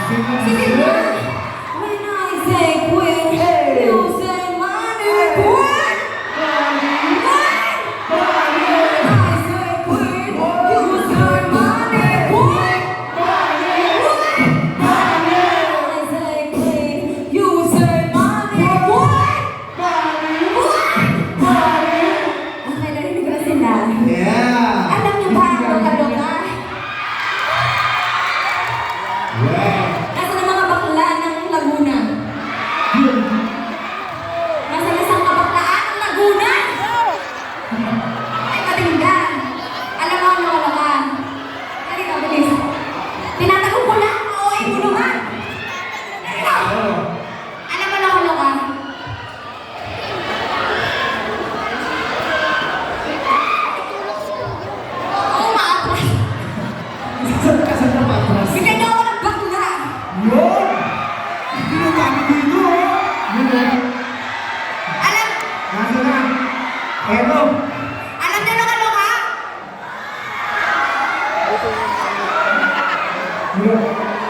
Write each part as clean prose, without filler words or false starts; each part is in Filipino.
Sige na! When I say quit, you say money, quit!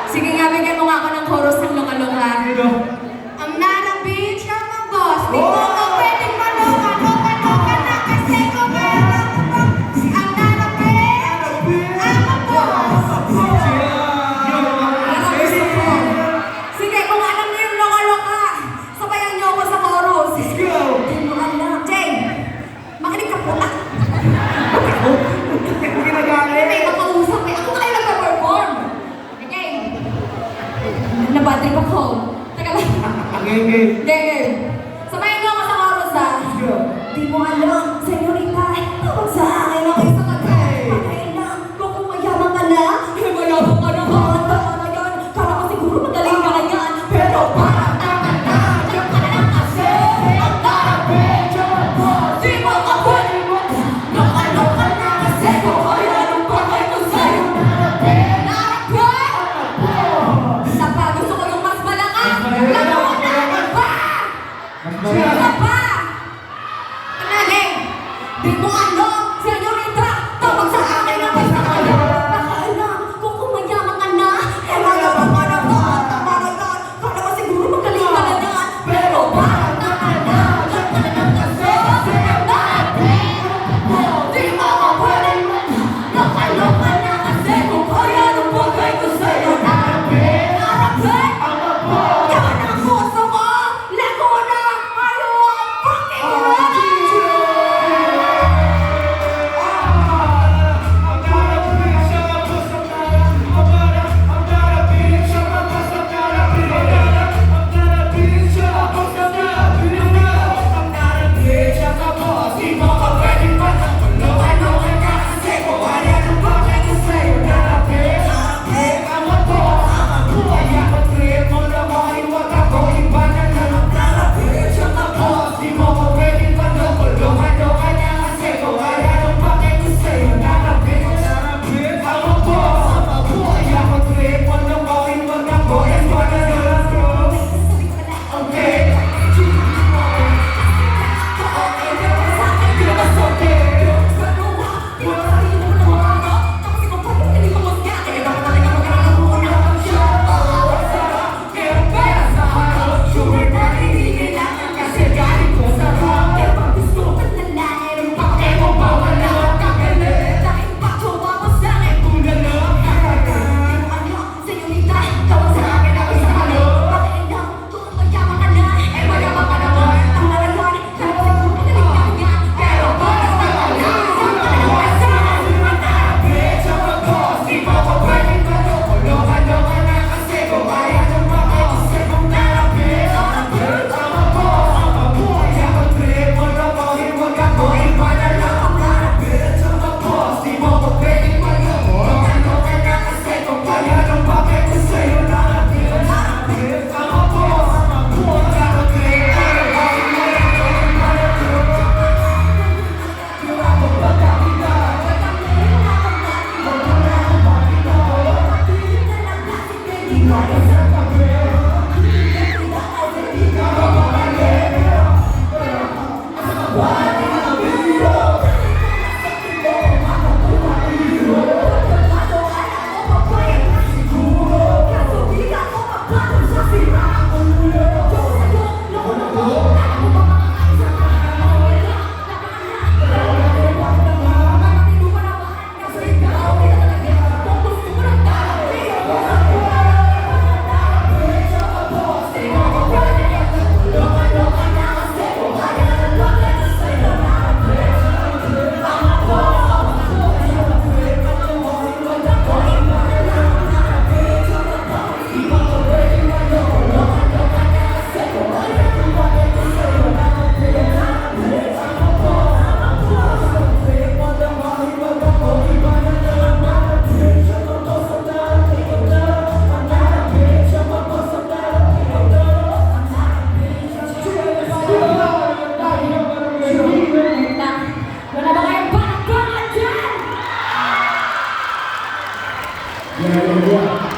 Sige nga, bigyan mo nga ako ng chorus ng loka-loka. I'm not a bitch, I'm a boss. Di mo ka pwedeng maloka-loka na kasi kung meron mo. I'm not a bitch, I'm a boss. Sige, kung alam niyo yung loka-loka, sabayan niyo ako sa chorus. Let's go! Di mo alam. Jay, makinig ka po. May makausap eh. Ako kayo nagpa-perform. Nabatrip ako. Teka lang. Game. Sabayan niyo ako sa chorus ha. Di mo alam, senyorita, tawag sa akin ang isa ka kay. Patayin lang, kung mayaman ka na, mayaman ka na ha. Tama na yan, kala ko siguro magaling ka yan. Pero parang tama na, diyan ka na lang kasi. Ang tarapin, diyan mo. Di mo ka pwede mo. Loka-loka na kasi kung kaya nung bagay ko sa'yo. Narapin! Gusto ko yung mas malakas! Lalo na iba! Yeah.